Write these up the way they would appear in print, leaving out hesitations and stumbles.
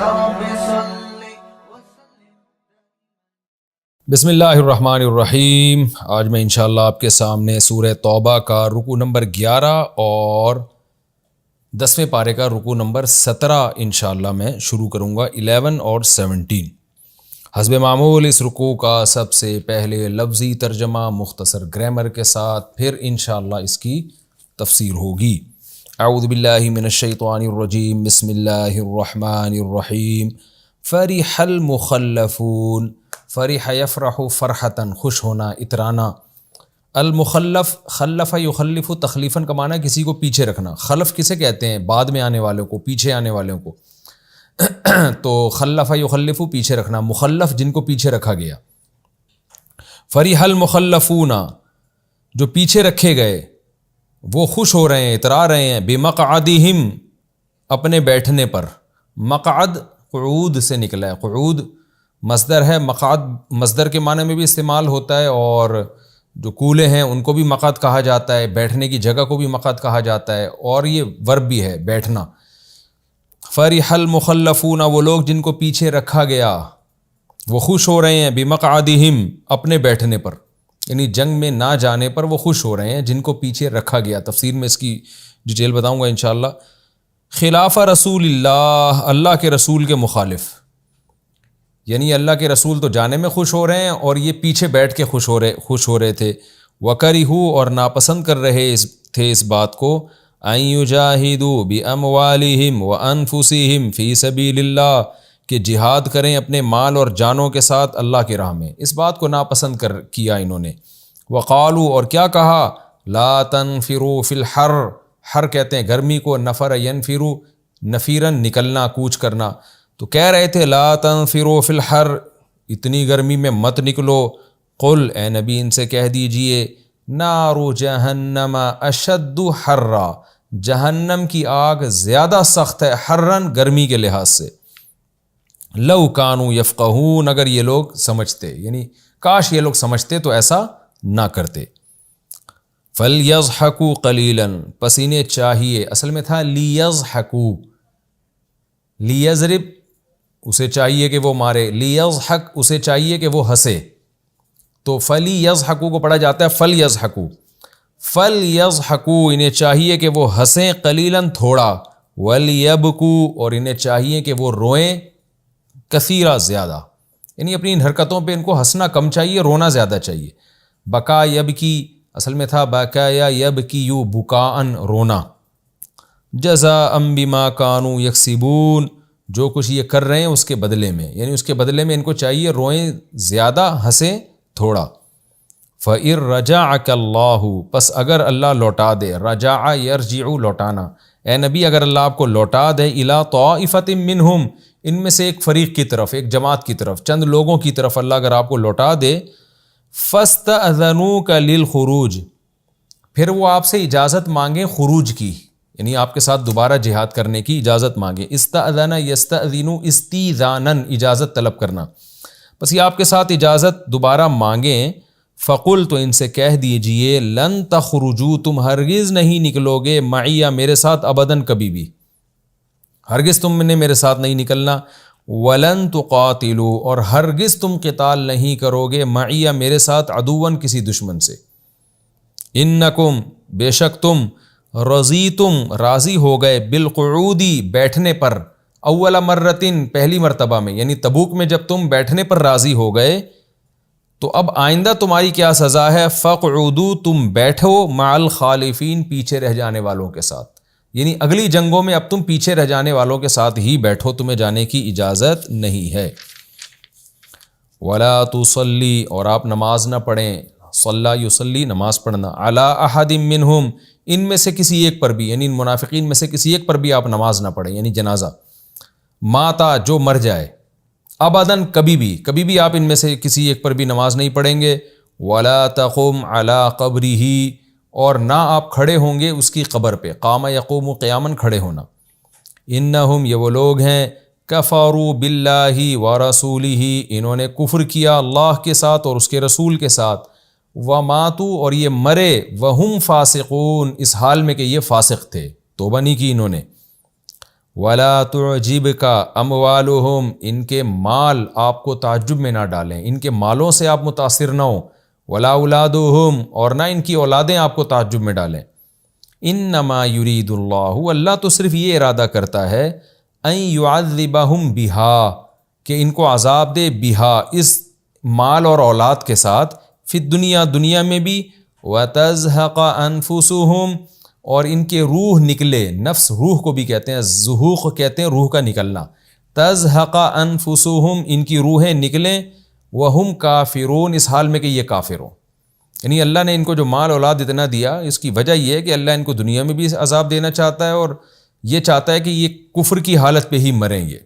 رب صل بسم اللہ الرحمن الرحیم۔ آج میں انشاءاللہ آپ کے سامنے سورہ توبہ کا رکوع نمبر 11 اور 10ویں پارے کا رکوع نمبر 17 انشاءاللہ میں شروع کروں گا، 11 اور 17۔ حسب معمول اس رکوع کا سب سے پہلے لفظی ترجمہ مختصر گرامر کے ساتھ، پھر انشاءاللہ اس کی تفسیر ہوگی۔ اعوذ باللہ من الشیطان الرجیم، بسم اللہ الرحمن الرحیم۔ فرح المخلفون، فرح یفرح فرحتاً، خوش ہونا، اترانا۔ المخلف، خلف یخلف، تخلیفاً کا معنی ہے کسی کو پیچھے رکھنا۔ خلف کسے کہتے ہیں؟ بعد میں آنے والوں کو، پیچھے آنے والوں کو۔ تو خلف یخلف پیچھے رکھنا، مخلف جن کو پیچھے رکھا گیا۔ فرح المخلفون، جو پیچھے رکھے گئے وہ خوش ہو رہے ہیں، اترا رہے ہیں، بمقعدہم، اپنے بیٹھنے پر۔ مقعد قعود سے نکلا ہے، قعود مصدر ہے، مقعد مصدر کے معنی میں بھی استعمال ہوتا ہے، اور جو کولے ہیں ان کو بھی مقعد کہا جاتا ہے، بیٹھنے کی جگہ کو بھی مقعد کہا جاتا ہے، اور یہ ورب بھی ہے، بیٹھنا۔ فرح المخلفون، وہ لوگ جن کو پیچھے رکھا گیا وہ خوش ہو رہے ہیں، بمقعدہم، اپنے بیٹھنے پر، یعنی جنگ میں نہ جانے پر وہ خوش ہو رہے ہیں جن کو پیچھے رکھا گیا۔ تفسیر میں اس کی ڈیٹیل بتاؤں گا انشاءاللہ۔ خلاف رسول اللہ، اللہ کے رسول کے مخالف، یعنی اللہ کے رسول تو جانے میں خوش ہو رہے ہیں اور یہ پیچھے بیٹھ کے خوش ہو رہے تھے۔ وَكَرِهُ، اور ناپسند کر رہے تھے اس بات کو، أَن يُجَاهِدُوا بِأَمْوَالِهِمْ وَأَنفُسِهِمْ فِي سَبِيلِ اللَّهِ، کہ جہاد کریں اپنے مال اور جانوں کے ساتھ اللہ کی راہ میں۔ اس بات کو ناپسند کیا انہوں نے۔ وَقَالُوا، اور کیا کہا، لَا تَنْفِرُوا فِي الْحَرِّ، حر کہتے ہیں گرمی کو، نفر ينفروا، نفیرن نکلنا، کوچ کرنا۔ تو کہہ رہے تھے لا تنفروا فی الحر، اتنی گرمی میں مت نکلو۔ قل، اے نبی ان سے کہہ دیجئے، نار جہنم اشد حرا، جہنم کی آگ زیادہ سخت ہے، حرن گرمی کے لحاظ سے۔ لو کانوا یفقہون، اگر یہ لوگ سمجھتے، یعنی کاش یہ لوگ سمجھتے تو ایسا نہ کرتے۔ فلیضحکوا قلیلا، پس انہیں چاہیے، اصل میں تھا لیضحکوا، لیضرب اسے چاہیے کہ وہ مارے، لیضحک اسے چاہیے کہ وہ ہنسے، تو فلیضحکوا کو پڑھا جاتا ہے فلیضحکوا۔ فلیضحکوا، انہیں چاہیے کہ وہ ہنسیں، قلیلا تھوڑا، ولیبکوا، اور انہیں چاہیے کہ وہ روئیں، کثیرا زیادہ، یعنی اپنی ان حرکتوں پہ ان کو ہنسنا کم چاہیے، رونا زیادہ چاہیے۔ بکا یبکی، اصل میں تھا بکایا یبکیو، بکاءن رونا۔ جزاء بما کانوا یکسبون، جو کچھ یہ کر رہے ہیں اس کے بدلے میں، یعنی اس کے بدلے میں ان کو چاہیے روئیں زیادہ، ہنسیں تھوڑا۔ فَإِن رَجَعَكَ اللَّهُ، پس اگر اللہ لوٹا دے، رجع یرجع لوٹانا، اے نبی اگر اللہ آپ کو لوٹا دے، اِلَىٰ طَائِفَةٍ مِّنْهُمْ، ان میں سے ایک فریق کی طرف، ایک جماعت کی طرف، چند لوگوں کی طرف اللہ اگر آپ کو لوٹا دے، فَاسْتَأْذَنُوكَ لِلْخُرُوجِ، پھر وہ آپ سے اجازت مانگیں خروج کی، یعنی آپ کے ساتھ دوبارہ جہاد کرنے کی اجازت مانگے۔ استأذن یستأذن استیذانا، اجازت طلب کرنا، بس یہ آپ کے ساتھ اجازت دوبارہ مانگیں۔ فقل، تو ان سے کہہ دیجئے، لن تخرجوا، تم ہرگز نہیں نکلو گے، معی، میرے ساتھ، ابداً کبھی بھی، ہرگز تم نے میرے ساتھ نہیں نکلنا۔ ولن تقاتلوا، اور ہرگز تم قتال نہیں کرو گے، معی، میرے ساتھ، عدواً کسی دشمن سے۔ انکم، بے شک تم، رضیتم، راضی ہو گئے، بالقعودی، بیٹھنے پر، اول مرتن، پہلی مرتبہ میں، یعنی تبوک میں جب تم بیٹھنے پر راضی ہو گئے تو اب آئندہ تمہاری کیا سزا ہے، فقعدوا، تم بیٹھو، مع الخالفین، پیچھے رہ جانے والوں کے ساتھ، یعنی اگلی جنگوں میں اب تم پیچھے رہ جانے والوں کے ساتھ ہی بیٹھو، تمہیں جانے کی اجازت نہیں ہے۔ ولا تصلی، اور آپ نماز نہ پڑھیں، صلی یصلی، نماز پڑھنا، علی احد منہم، ان میں سے کسی ایک پر بھی، یعنی ان منافقین میں سے کسی ایک پر بھی آپ نماز نہ پڑھیں، یعنی جنازہ، ماتا، جو مر جائے، ابداً، کبھی بھی آپ ان میں سے کسی ایک پر بھی نماز نہیں پڑھیں گے۔ ولا تقم علی قبرہ، اور نہ آپ کھڑے ہوں گے اس کی قبر پہ، قام یقوم قیاماً، کھڑے ہونا۔ انہم، یہ وہ لوگ ہیں، کفروا باللہ ورسولہ، انہوں نے کفر کیا اللہ کے ساتھ اور اس کے رسول کے ساتھ، وماتوا، اور یہ مرے، وہم فاسقون، اس حال میں کہ یہ فاسق تھے، توبہ نہیں کی انہوں نے۔ ولا تعجبک اموالہم، ان کے مال آپ کو تعجب میں نہ ڈالیں، ان کے مالوں سے آپ متاثر نہ ہوں، ولا اولادہم، اور نہ ان کی اولادیں آپ کو تعجب میں ڈالیں۔ انما یرید اللہ، اللہ تو صرف یہ ارادہ کرتا ہے، ان یعذبہم بہا، کہ ان کو عذاب دے، بہا، اس مال اور اولاد کے ساتھ، فی الدنیا، دنیا میں بھی، وتزہق انفسہم، اور ان کے روح نکلے، نفس روح کو بھی کہتے ہیں، زہوق کہتے ہیں روح کا نکلنا، تزہق انفسہم، ان کی روحیں نکلیں، وہم کافرون، اس حال میں کہ یہ کافر ہوں۔ یعنی اللہ نے ان کو جو مال اولاد اتنا دیا، اس کی وجہ یہ ہے کہ اللہ ان کو دنیا میں بھی عذاب دینا چاہتا ہے، اور یہ چاہتا ہے کہ یہ کفر کی حالت پہ ہی مریں یہ۔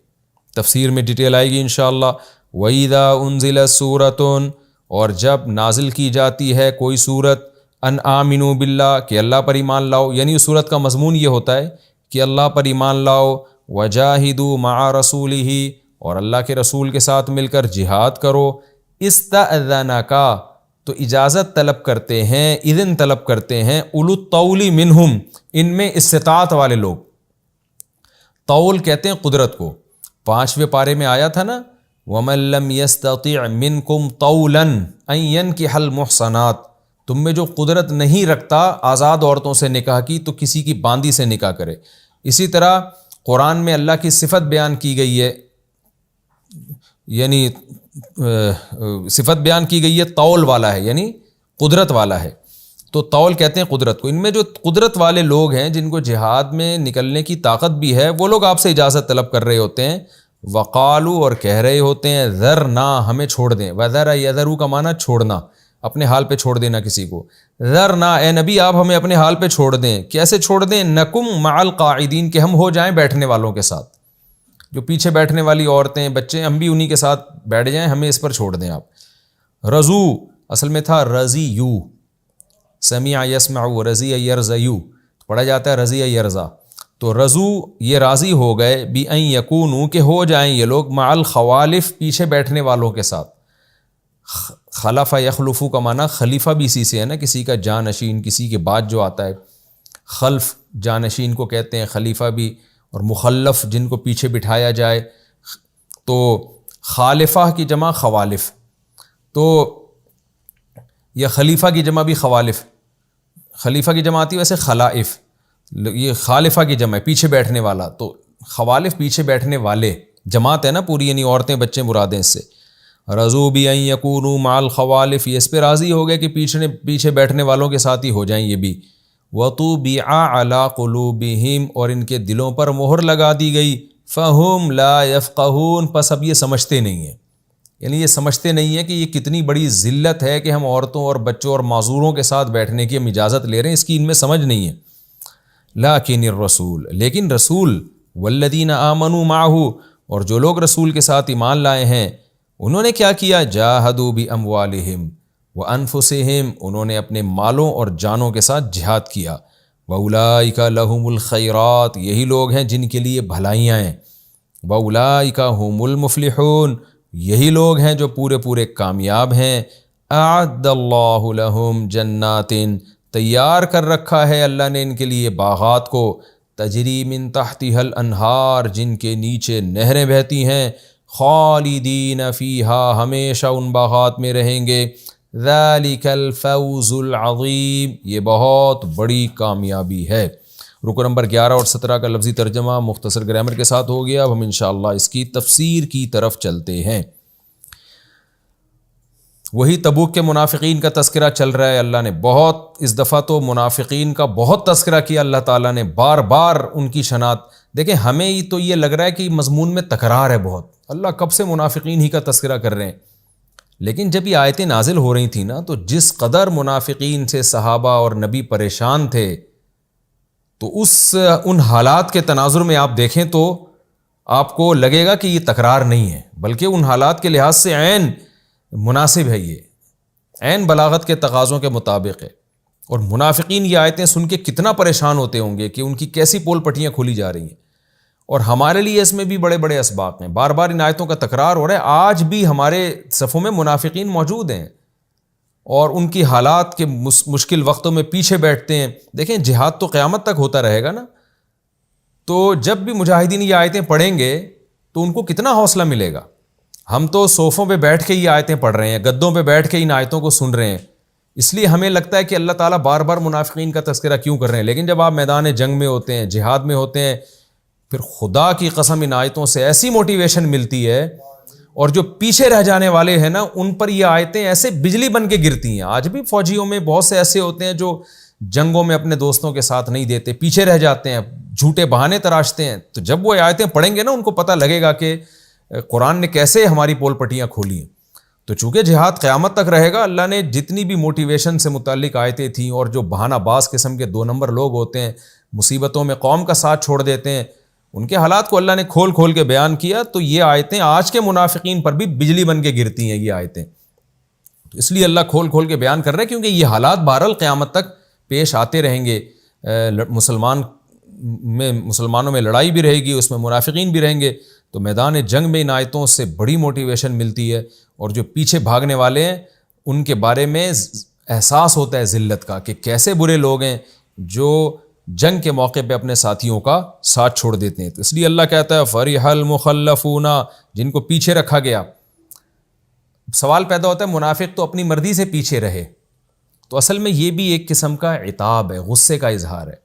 تفسیر میں ڈیٹیل آئے گی انشاءاللہ۔ وَإِذَا أُنزِلَتْ سُورَةٌ، اور جب نازل کی جاتی ہے کوئی صورت، ان آمنوا باللہ، کہ اللہ پر ایمان لاؤ، یعنی اس صورت کا مضمون یہ ہوتا ہے کہ اللہ پر ایمان لاؤ، وَجَاهِدُوا مَعَ رَسُولِهِ، اور اللہ کے رسول کے ساتھ مل کر جہاد کرو، اسْتَأْذَنَكَ، تو اجازت طلب کرتے ہیں، اذن طلب کرتے ہیں، اولو الطول منہم، ان میں استطاعت والے لوگ۔ طول کہتے ہیں قدرت کو، 5ویں پارے میں آیا تھا نا، وَمَن لَّمْ يَسْتَطِعْ مِنْكُمْ طَوْلًا أَن يَنكِحَ الْمُحْصَنَاتِ، تم میں جو قدرت نہیں رکھتا آزاد عورتوں سے نکاح کی، تو کسی کی باندی سے نکاح کرے۔ اسی طرح قرآن میں اللہ کی صفت بیان کی گئی ہے، یعنی صفت بیان کی گئی ہے، طول والا ہے، یعنی قدرت والا ہے، تو طول کہتے ہیں قدرت کو۔ ان میں جو قدرت والے لوگ ہیں، جن کو جہاد میں نکلنے کی طاقت بھی ہے، وہ لوگ آپ سے اجازت طلب کر رہے ہوتے ہیں، وقالو، اور کہہ رہے ہوتے ہیں، ذرنا، ہمیں چھوڑ دیں، وذر یذرو کا معنی چھوڑنا، اپنے حال پہ چھوڑ دینا کسی کو، ذرنا، اے نبی آپ ہمیں اپنے حال پہ چھوڑ دیں، کیسے چھوڑ دیں، نکم مع القاعدین، کہ ہم ہو جائیں بیٹھنے والوں کے ساتھ، جو پیچھے بیٹھنے والی عورتیں بچے، ہم بھی انہی کے ساتھ بیٹھ جائیں، ہمیں اس پر چھوڑ دیں آپ۔ رضو اصل میں تھا رضی یو، سمع یسمع، رضی یرضیو، پڑھا جاتا ہے رضی یرضا، تو رضو یہ راضی ہو گئے، بی ان یکونوا، کہ ہو جائیں یہ لوگ، مع الخوالف، پیچھے بیٹھنے والوں کے ساتھ۔ خلف یخلفو کا معنی خلیفہ بھی اسی سے ہے نا، کسی کا جانشین، کسی کے بعد جو آتا ہے، خلف جانشین کو کہتے ہیں، خلیفہ بھی، اور مخلف جن کو پیچھے بٹھایا جائے، تو خالفہ کی جمع خوالف، تو یہ خلیفہ کی جمع بھی خوالف، خلیفہ کی جمع آتی ہے ویسے خلائف، یہ خالفہ کی جمع ہے، پیچھے بیٹھنے والا، تو خوالف پیچھے بیٹھنے والے، جماعت ہے نا پوری، یعنی عورتیں بچے مرادیں اس سے۔ رضو بی ان یکونوا مع الخوالف، یہ اس پہ راضی ہو گئے کہ پیچھے بیٹھنے والوں کے ساتھ ہی ہو جائیں یہ بھی۔ وطبع علی قلوبہم، اور ان کے دلوں پر مہر لگا دی گئی، فہم لا یفقہون، پس اب یہ سمجھتے نہیں ہیں، یعنی یہ سمجھتے نہیں ہیں کہ یہ کتنی بڑی ذلت ہے کہ ہم عورتوں اور بچوں اور معذوروں کے ساتھ بیٹھنے کی ہم اجازت لے رہے ہیں، اس کی ان میں سمجھ نہیں ہے۔ لیکن الرسول، لیکن رسول، والذین آمنوا معہ، اور جو لوگ رسول کے ساتھ ایمان لائے ہیں، انہوں نے کیا کیا، جاہدوا باموالہم وانفسہم، انہوں نے اپنے مالوں اور جانوں کے ساتھ جہاد کیا، واولئک لہم الخیرات، یہی لوگ ہیں جن کے لیے بھلائیاں ہیں، واولئک ھم المفلحون، یہی لوگ ہیں جو پورے کامیاب ہیں۔ اعد اللہ لہم جنات، تیار کر رکھا ہے اللہ نے ان کے لیے باغات کو، تجری من تحتها الانہار، جن کے نیچے نہریں بہتی ہیں، خالدین فیہا، ہمیشہ ان باغات میں رہیں گے، ذالک الفوز العظیم، یہ بہت بڑی کامیابی ہے۔ رکو نمبر 11 اور 17 کا لفظی ترجمہ مختصر گرامر کے ساتھ ہو گیا، اب ہم انشاءاللہ اس کی تفسیر کی طرف چلتے ہیں۔ وہی تبوک کے منافقین کا تذکرہ چل رہا ہے، اللہ نے بہت، اس دفعہ تو منافقین کا بہت تذکرہ کیا اللہ تعالیٰ نے، بار بار ان کی شناعت۔ دیکھیں ہمیں تو یہ لگ رہا ہے کہ مضمون میں تکرار ہے بہت، اللہ کب سے منافقین ہی کا تذکرہ کر رہے ہیں، لیکن جب یہ آیتیں نازل ہو رہی تھیں نا، تو جس قدر منافقین سے صحابہ اور نبی پریشان تھے، تو ان حالات کے تناظر میں آپ دیکھیں تو آپ کو لگے گا کہ یہ تکرار نہیں ہے، بلکہ ان حالات کے لحاظ سے عین مناسب ہے، یہ عین بلاغت کے تقاضوں کے مطابق ہے۔ اور منافقین یہ آیتیں سن کے کتنا پریشان ہوتے ہوں گے کہ ان کی کیسی پول پٹیاں کھولی جا رہی ہیں، اور ہمارے لیے اس میں بھی بڑے بڑے اسباق ہیں، بار بار ان آیتوں کا تکرار ہو رہا ہے، آج بھی ہمارے صفوں میں منافقین موجود ہیں، اور ان کی حالات کے مشکل وقتوں میں پیچھے بیٹھتے ہیں۔ دیکھیں جہاد تو قیامت تک ہوتا رہے گا نا، تو جب بھی مجاہدین یہ آیتیں پڑھیں گے تو ان کو کتنا حوصلہ ملے گا. ہم تو صوفوں پہ بیٹھ کے یہ آیتیں پڑھ رہے ہیں, گدوں پہ بیٹھ کے ان آیتوں کو سن رہے ہیں, اس لیے ہمیں لگتا ہے کہ اللہ تعالیٰ بار بار منافقین کا تذکرہ کیوں کر رہے ہیں. لیکن جب آپ میدان جنگ میں ہوتے ہیں, جہاد میں ہوتے ہیں, پھر خدا کی قسم ان آیتوں سے ایسی موٹیویشن ملتی ہے, اور جو پیچھے رہ جانے والے ہیں نا ان پر یہ آیتیں ایسے بجلی بن کے گرتی ہیں. آج بھی فوجیوں میں بہت سے ایسے ہوتے ہیں جو جنگوں میں اپنے دوستوں کے ساتھ نہیں دیتے, پیچھے رہ جاتے ہیں, جھوٹے بہانے تراشتے ہیں. تو جب وہ آیتیں پڑھیں گے نا ان کو پتہ لگے گا کہ قرآن نے کیسے ہماری پول پٹیاں کھولی ہیں. تو چونکہ جہاد قیامت تک رہے گا, اللہ نے جتنی بھی موٹیویشن سے متعلق آیتیں تھیں, اور جو بہانہ باز قسم کے 2 نمبر لوگ ہوتے ہیں, مصیبتوں میں قوم کا ساتھ چھوڑ دیتے ہیں, ان کے حالات کو اللہ نے کھول کھول کے بیان کیا. تو یہ آیتیں آج کے منافقین پر بھی بجلی بن کے گرتی ہیں یہ آیتیں. تو اس لیے اللہ کھول کھول کے بیان کر رہے ہیں, کیونکہ یہ حالات بہرحال قیامت تک پیش آتے رہیں گے. مسلمانوں میں لڑائی بھی رہے گی, اس میں منافقین بھی رہیں گے. تو میدان جنگ میں ان آیتوں سے بڑی موٹیویشن ملتی ہے, اور جو پیچھے بھاگنے والے ہیں ان کے بارے میں احساس ہوتا ہے ذلت کا, کہ کیسے برے لوگ ہیں جو جنگ کے موقع پہ اپنے ساتھیوں کا ساتھ چھوڑ دیتے ہیں. تو اس لیے اللہ کہتا ہے فرح المخلفون, جن کو پیچھے رکھا گیا. سوال پیدا ہوتا ہے منافق تو اپنی مرضی سے پیچھے رہے, تو اصل میں یہ بھی ایک قسم کا عتاب ہے, غصے کا اظہار ہے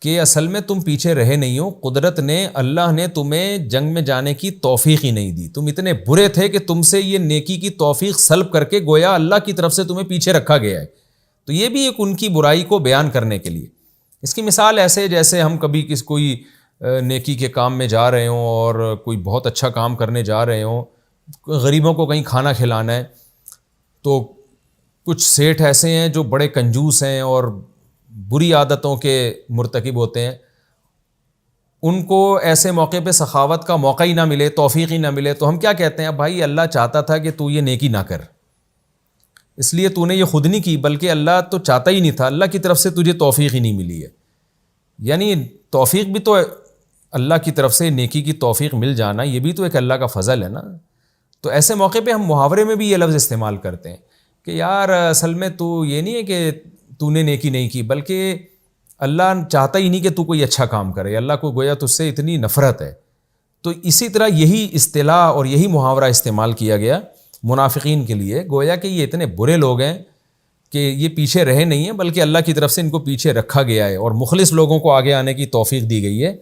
کہ اصل میں تم پیچھے رہے نہیں ہو. قدرت نے, اللہ نے تمہیں جنگ میں جانے کی توفیق ہی نہیں دی. تم اتنے برے تھے کہ تم سے یہ نیکی کی توفیق سلب کر کے گویا اللہ کی طرف سے تمہیں پیچھے رکھا گیا ہے. تو یہ بھی ایک ان کی برائی کو بیان کرنے کے لیے. اس کی مثال ایسے جیسے ہم کبھی کوئی نیکی کے کام میں جا رہے ہوں اور کوئی بہت اچھا کام کرنے جا رہے ہوں, غریبوں کو کہیں کھانا کھلانا ہے, تو کچھ سیٹھ ایسے ہیں جو بڑے کنجوس ہیں اور بری عادتوں کے مرتکب ہوتے ہیں. ان کو ایسے موقع پہ سخاوت کا موقع ہی نہ ملے, توفیق ہی نہ ملے, تو ہم کیا کہتے ہیں, بھائی اللہ چاہتا تھا کہ تو یہ نیکی نہ کر, اس لیے تو نے یہ خود نہیں کی, بلکہ اللہ تو چاہتا ہی نہیں تھا, اللہ کی طرف سے تجھے توفیق ہی نہیں ملی ہے. یعنی توفیق بھی تو اللہ کی طرف سے, نیکی کی توفیق مل جانا یہ بھی تو ایک اللہ کا فضل ہے نا. تو ایسے موقع پہ ہم محاورے میں بھی یہ لفظ استعمال کرتے ہیں کہ یار اصل میں تو یہ نہیں ہے کہ تو نے نیکی نہیں کی, بلکہ اللہ چاہتا ہی نہیں کہ تو کوئی اچھا کام کرے, اللہ کو گویا تجھ سے اتنی نفرت ہے. تو اسی طرح یہی اصطلاح اور یہی محاورہ استعمال کیا گیا منافقین کے لیے, گویا کہ یہ اتنے برے لوگ ہیں کہ یہ پیچھے رہے نہیں ہیں, بلکہ اللہ کی طرف سے ان کو پیچھے رکھا گیا ہے, اور مخلص لوگوں کو آگے آنے کی توفیق دی گئی ہے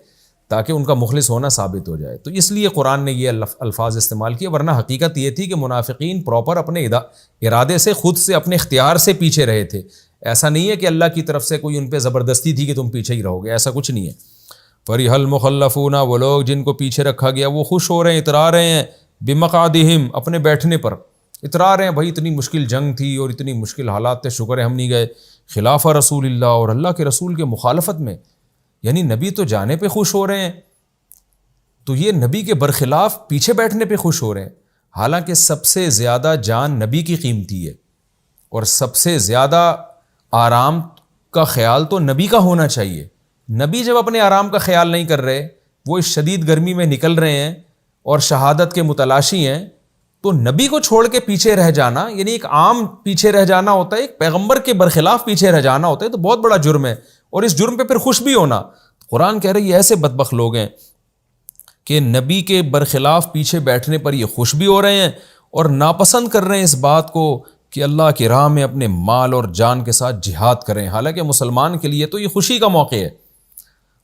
تاکہ ان کا مخلص ہونا ثابت ہو جائے. تو اس لیے قرآن نے یہ الفاظ استعمال کیے, ورنہ حقیقت یہ تھی کہ منافقین پراپر اپنے ارادے سے, خود سے, اپنے اختیار سے پیچھے رہے تھے. ایسا نہیں ہے کہ اللہ کی طرف سے کوئی ان پہ زبردستی تھی کہ تم پیچھے ہی رہو گے, ایسا کچھ نہیں ہے. فرح المخلفون, وہ لوگ جن کو پیچھے رکھا گیا وہ خوش ہو رہے ہیں, اترا رہے ہیں, بمقعدہم, اپنے بیٹھنے پر اترا رہے ہیں. بھائی اتنی مشکل جنگ تھی اور اتنی مشکل حالات تھے, شکر ہے ہم نہیں گئے. خلاف رسول اللہ, اور اللہ کے رسول کے مخالفت میں, یعنی نبی تو جانے پہ خوش ہو رہے ہیں, تو یہ نبی کے برخلاف پیچھے بیٹھنے پہ خوش ہو رہے ہیں. حالانکہ سب سے زیادہ جان نبی کی قیمتی ہے, اور سب سے زیادہ آرام کا خیال تو نبی کا ہونا چاہیے. نبی جب اپنے آرام کا خیال نہیں کر رہے, وہ اس شدید گرمی میں نکل رہے ہیں اور شہادت کے متلاشی ہیں, تو نبی کو چھوڑ کے پیچھے رہ جانا, یعنی ایک عام پیچھے رہ جانا ہوتا ہے, ایک پیغمبر کے برخلاف پیچھے رہ جانا ہوتا ہے, تو بہت بڑا جرم ہے. اور اس جرم پہ پھر خوش بھی ہونا. قرآن کہہ رہے ہیں یہ ایسے بدبخت لوگ ہیں کہ نبی کے برخلاف پیچھے بیٹھنے پر یہ خوش بھی ہو رہے ہیں اور ناپسند کر رہے ہیں اس بات کو کہ اللہ کی راہ میں اپنے مال اور جان کے ساتھ جہاد کریں. حالانکہ مسلمان کے لیے تو یہ خوشی کا موقع ہے.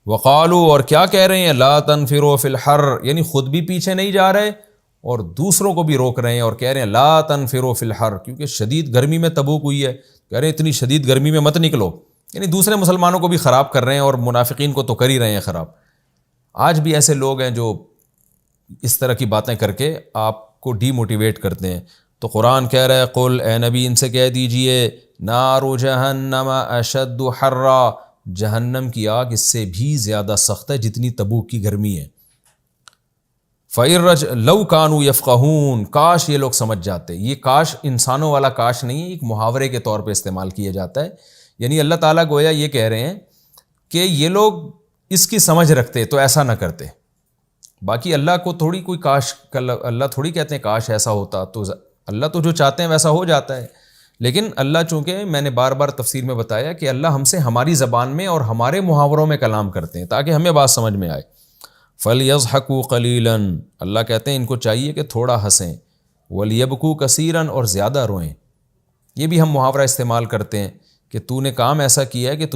وقالو, اور کیا کہہ رہے ہیں, لا تنفروا فی الحر, یعنی خود بھی پیچھے نہیں جا رہے اور دوسروں کو بھی روک رہے ہیں, اور کہہ رہے ہیں لا تنفروا فی الحر, کیونکہ شدید گرمی میں تبوک ہوئی ہے, کہہ رہے ہیں اتنی شدید گرمی میں مت نکلو. یعنی دوسرے مسلمانوں کو بھی خراب کر رہے ہیں, اور منافقین کو تو کر ہی رہے ہیں خراب. آج بھی ایسے لوگ ہیں جو اس طرح کی باتیں کر کے آپ کو ڈی موٹیویٹ کرتے ہیں. تو قرآن کہہ رہا ہے قل, اے نبی ان سے کہہ دیجئے, نار جہنم اشد حرا, جہنم کی آگ اس سے بھی زیادہ سخت ہے جتنی تبوک کی گرمی ہے. فَإِرَّجْ لَوْ كَانُوا يَفْقَهُونَ, کاش یہ لوگ سمجھ جاتے. یہ کاش انسانوں والا کاش نہیں ہے, ایک محاورے کے طور پہ استعمال کیا جاتا ہے. یعنی اللہ تعالیٰ گویا یہ کہہ رہے ہیں کہ یہ لوگ اس کی سمجھ رکھتے تو ایسا نہ کرتے. باقی اللہ کو تھوڑی کوئی کاش, اللہ تھوڑی کہتے ہیں کاش ایسا ہوتا, تو اللہ تو جو چاہتے ہیں ویسا ہو جاتا ہے. لیکن اللہ چونکہ میں نے بار بار تفسیر میں بتایا کہ اللہ ہم سے ہماری زبان میں اور ہمارے محاوروں میں کلام کرتے ہیں تاکہ ہمیں بات سمجھ میں آئے. فَلْيَضْحَكُوا قَلِيلًا، اللہ کہتے ہیں ان کو چاہیے کہ تھوڑا ہنسیں. وَلْيَبْكُوا كَثِيرًا، اور زیادہ روئیں. یہ بھی ہم محاورہ استعمال کرتے ہیں کہ تو نے کام ایسا کیا ہے کہ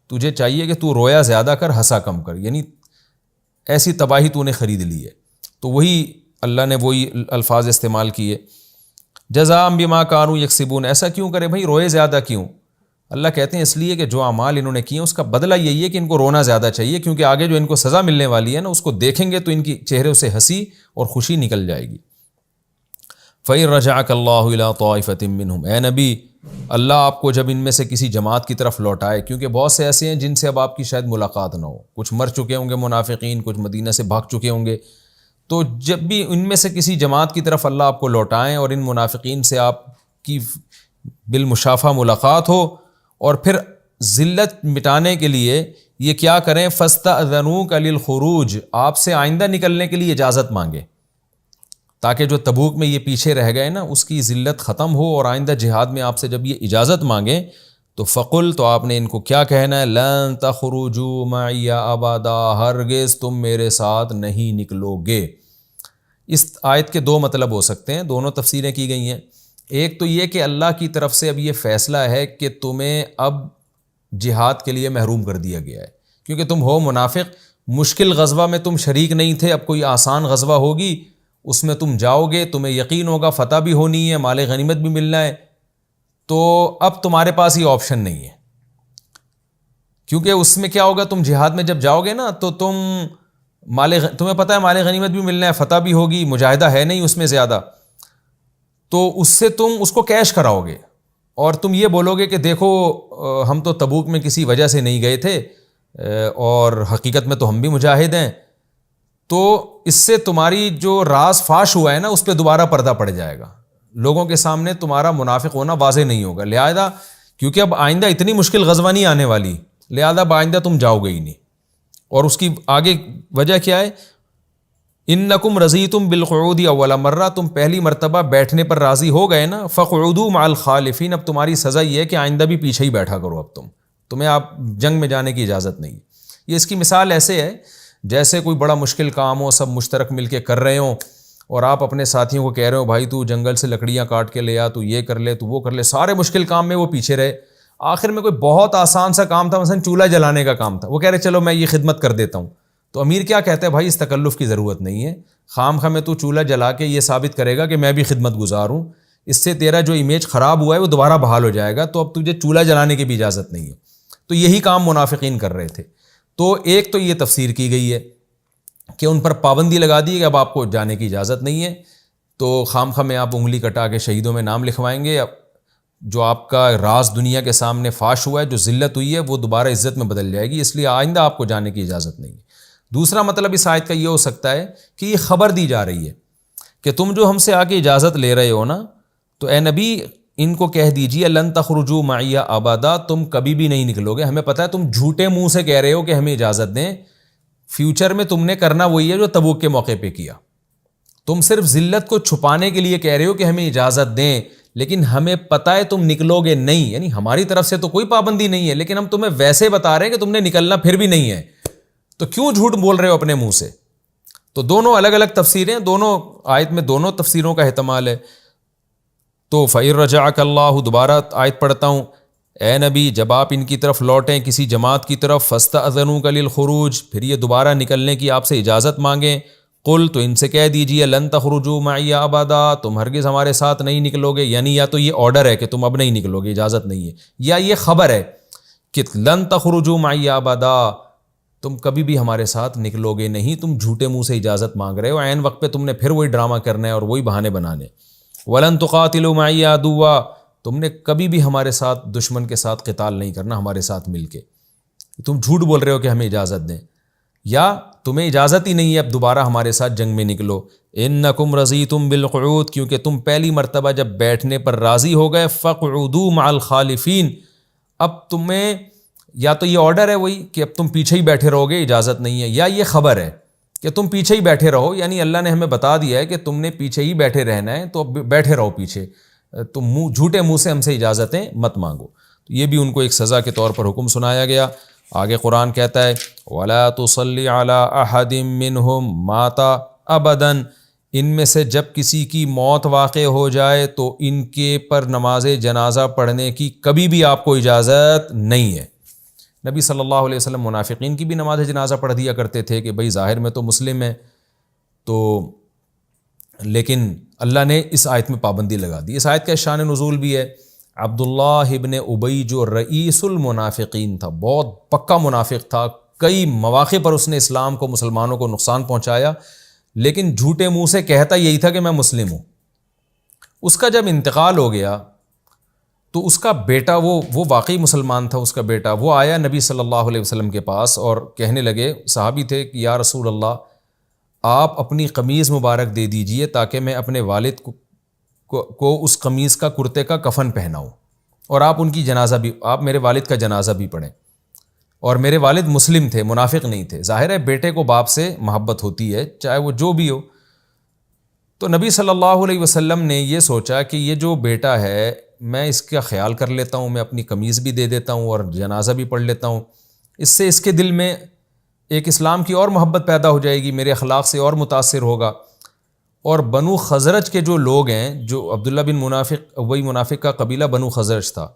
تجھے چاہیے کہ تو رویا زیادہ کر ہنسا کم کر، یعنی ایسی تباہی تو نے خرید لی ہے. تو وہی اللہ نے وہی الفاظ استعمال کیے. جزاء بما كانوا یکسبون، ایسا کیوں کرے بھائی، روئے زیادہ کیوں؟ اللہ کہتے ہیں اس لیے کہ جو اعمال انہوں نے کیے اس کا بدلہ یہی ہے کہ ان کو رونا زیادہ چاہیے، کیونکہ آگے جو ان کو سزا ملنے والی ہے نا اس کو دیکھیں گے تو ان کی چہروں سے ہنسی اور خوشی نکل جائے گی. فَإِن رَجَعَكَ اللَّهُ إِلَىٰ طَائِفَةٍ مِّنْهُمْ، اے نبی اللہ آپ کو جب ان میں سے کسی جماعت کی طرف لوٹائے، کیونکہ بہت سے ایسے ہیں جن سے اب آپ کی شاید ملاقات نہ ہو، کچھ مر چکے ہوں گے منافقین، کچھ مدینہ سے بھاگ چکے ہوں گے، تو جب بھی ان میں سے کسی جماعت کی طرف اللہ آپ کو لوٹائیں اور ان منافقین سے آپ کی بالمشافہ ملاقات ہو، اور پھر ذلت مٹانے کے لیے یہ کیا کریں، فَاسْتَأْذَنُوكَ لِلْخُرُوجِ، آپ سے آئندہ نکلنے کے لیے اجازت مانگیں، تاکہ جو تبوک میں یہ پیچھے رہ گئے نا اس کی ذلت ختم ہو، اور آئندہ جہاد میں آپ سے جب یہ اجازت مانگیں تو فقل، تو آپ نے ان کو کیا کہنا ہے، لن تخرجوا معی ابدا، ہرگز تم میرے ساتھ نہیں نکلو گے. اس آیت کے دو مطلب ہو سکتے ہیں، دونوں تفسیریں کی گئی ہیں. ایک تو یہ کہ اللہ کی طرف سے اب یہ فیصلہ ہے کہ تمہیں اب جہاد کے لیے محروم کر دیا گیا ہے، کیونکہ تم ہو منافق، مشکل غزوہ میں تم شریک نہیں تھے، اب کوئی آسان غزوہ ہوگی اس میں تم جاؤ گے، تمہیں یقین ہوگا فتح بھی ہونی ہے، مال غنیمت بھی ملنا ہے، تو اب تمہارے پاس یہ آپشن نہیں ہے. کیونکہ اس میں کیا ہوگا، تم جہاد میں جب جاؤ گے نا تو تمہیں پتہ ہے مال غنیمت بھی ملنا ہے، فتح بھی ہوگی، مجاہدہ ہے نہیں اس میں زیادہ، تو اس سے تم اس کو کیش کراؤ گے، اور تم یہ بولو گے کہ دیکھو ہم تو تبوک میں کسی وجہ سے نہیں گئے تھے، اور حقیقت میں تو ہم بھی مجاہد ہیں. تو اس سے تمہاری جو راز فاش ہوا ہے نا اس پہ دوبارہ پردہ پڑ جائے گا، لوگوں کے سامنے تمہارا منافق ہونا واضح نہیں ہوگا. لہذا کیونکہ اب آئندہ اتنی مشکل غزوہ نہیں آنے والی، لہذا اب آئندہ تم جاؤ گے ہی نہیں. اور اس کی آگے وجہ کیا ہے، انکم رضیتم بالقعود اول مرہ، تم پہلی مرتبہ بیٹھنے پر راضی ہو گئے نا، فقعدوا مع الخالفین، اب تمہاری سزا یہ ہے کہ آئندہ بھی پیچھے ہی بیٹھا کرو، اب تمہیں آپ جنگ میں جانے کی اجازت نہیں ہے. یہ اس کی مثال ایسے ہے جیسے کوئی بڑا مشکل کام ہو، سب مشترک مل کے کر رہے ہوں، اور آپ اپنے ساتھیوں کو کہہ رہے ہو بھائی تو جنگل سے لکڑیاں کاٹ کے لے آ، تو یہ کر لے، تو وہ کر لے، سارے مشکل کام میں وہ پیچھے رہے. آخر میں کوئی بہت آسان سا کام تھا، مثلا چولہا جلانے کا کام تھا، وہ کہہ رہے چلو میں یہ خدمت کر دیتا ہوں. تو امیر کیا کہتا ہے، بھائی اس تکلف کی ضرورت نہیں ہے، خام خواہ میں تو چولہا جلا کے یہ ثابت کرے گا کہ میں بھی خدمت گزار ہوں، اس سے تیرا جو امیج خراب ہوا ہے وہ دوبارہ بحال ہو جائے گا، تو اب تجھے چولہا جلانے کی بھی اجازت نہیں ہے. تو یہی کام منافقین کر رہے تھے. تو ایک تو یہ تفسیر کی گئی ہے کہ ان پر پابندی لگا دی کہ اب آپ کو جانے کی اجازت نہیں ہے، تو خام خواہ میں آپ انگلی کٹا کے شہیدوں میں نام لکھوائیں گے، جو آپ کا راز دنیا کے سامنے فاش ہوا ہے، جو ذلت ہوئی ہے وہ دوبارہ عزت میں بدل جائے گی، اس لیے آئندہ آپ کو جانے کی اجازت نہیں ہے. دوسرا مطلب اس آیت کا یہ ہو سکتا ہے کہ یہ خبر دی جا رہی ہے کہ تم جو ہم سے آ کے اجازت لے رہے ہو نا، تو اے نبی ان کو کہہ دیجیے لن تخرجوا معی ابدا، تم کبھی بھی نہیں نکلو گے. ہمیں پتہ ہے تم جھوٹے منہ سے کہہ رہے ہو کہ ہمیں اجازت دیں، فیوچر میں تم نے کرنا وہی ہے جو تبوک کے موقع پہ کیا. تم صرف ذلت کو چھپانے کے لیے کہہ رہے ہو کہ ہمیں اجازت دیں، لیکن ہمیں پتہ ہے تم نکلو گے نہیں، یعنی ہماری طرف سے تو کوئی پابندی نہیں ہے، لیکن ہم تمہیں ویسے بتا رہے ہیں کہ تم نے نکلنا پھر بھی نہیں ہے، تو کیوں جھوٹ بول رہے ہو اپنے منہ سے. تو دونوں الگ الگ تفسیریں، دونوں آیت میں دونوں تفسیروں کا احتمال ہے. تو فَإِن رَجَعَكَ اللَّهُ، دوبارہ آیت پڑھتا ہوں، اے نبی جب آپ ان کی طرف لوٹیں کسی جماعت کی طرف، فَاسْتَأْذَنُوكَ لِلْخُرُوجِ، پھر یہ دوبارہ نکلنے کی آپ سے اجازت مانگیں، قل، تو ان سے کہہ دیجئے لن تخرجوا معی ابدا، تم ہرگز ہمارے ساتھ نہیں نکلو گے. یعنی یا تو یہ آرڈر ہے کہ تم اب نہیں نکلو گے، اجازت نہیں ہے، یا یہ خبر ہے کہ لن تخرجوا معی ابدا، تم کبھی بھی ہمارے ساتھ نکلو گے نہیں، تم جھوٹے منہ سے اجازت مانگ رہے ہو، عین وقت پہ تم نے پھر وہی ڈرامہ کرنا ہے اور وہی بہانے بنانے. ولن تقاتلوا معی عدوا، تم نے کبھی بھی ہمارے ساتھ دشمن کے ساتھ قتال نہیں کرنا ہمارے ساتھ مل کے. تم جھوٹ بول رہے ہو کہ ہمیں اجازت دیں، یا تمہیں اجازت ہی نہیں ہے اب دوبارہ ہمارے ساتھ جنگ میں نکلو. انکم رضیتم بالقعود، کیونکہ تم پہلی مرتبہ جب بیٹھنے پر راضی ہو گئے، فقعدوا مع الخالفین، اب تمہیں یا تو یہ آرڈر ہے وہی کہ اب تم پیچھے ہی بیٹھے رہو گے، اجازت نہیں ہے، یا یہ خبر ہے کہ تم پیچھے ہی بیٹھے رہو، یعنی اللہ نے ہمیں بتا دیا ہے کہ تم نے پیچھے ہی بیٹھے رہنا ہے، تو اب بیٹھے رہو پیچھے، تم جھوٹے منہ سے ہم سے اجازتیں مت مانگو. تو یہ بھی ان کو ایک سزا کے طور پر حکم سنایا گیا. آگے قرآن کہتا ہے وَلَا تُصَلِّ عَلَىٰ أَحَدٍ مِّنْهُمْ مَاتَ أَبَدًا، ان میں سے جب کسی کی موت واقع ہو جائے تو ان کے پر نماز جنازہ پڑھنے کی کبھی بھی آپ کو اجازت نہیں ہے. نبی صلی اللہ علیہ وسلم منافقین کی بھی نماز جنازہ پڑھ دیا کرتے تھے کہ بھئی ظاہر میں تو مسلم ہے، تو لیکن اللہ نے اس آیت میں پابندی لگا دی. اس آیت کا شان نزول بھی ہے. عبداللہ ابن ابی جو رئیس المنافقین تھا، بہت پکا منافق تھا، کئی مواقع پر اس نے اسلام کو، مسلمانوں کو نقصان پہنچایا، لیکن جھوٹے منہ سے کہتا یہی تھا کہ میں مسلم ہوں. اس کا جب انتقال ہو گیا تو اس کا بیٹا، وہ واقعی مسلمان تھا، اس کا بیٹا وہ آیا نبی صلی اللہ علیہ وسلم کے پاس اور کہنے لگے، صحابی تھے، کہ یا رسول اللہ آپ اپنی قمیض مبارک دے دیجئے تاکہ میں اپنے والد کو اس قمیض کا، کرتے کا کفن پہناؤں، اور آپ ان کی جنازہ بھی، آپ میرے والد کا جنازہ بھی پڑھیں. اور میرے والد مسلم تھے، منافق نہیں تھے. ظاہر ہے بیٹے کو باپ سے محبت ہوتی ہے، چاہے وہ جو بھی ہو. تو نبی صلی اللہ علیہ وسلم نے یہ سوچا کہ یہ جو بیٹا ہے میں اس کا خیال کر لیتا ہوں، میں اپنی قمیض بھی دے دیتا ہوں اور جنازہ بھی پڑھ لیتا ہوں. اس سے اس کے دل میں ایک اسلام کی اور محبت پیدا ہو جائے گی، میرے اخلاق سے اور متاثر ہوگا. اور بنو خزرج کے جو لوگ ہیں، جو عبداللہ بن منافق، وہی منافق کا قبیلہ بنو خزرج تھا،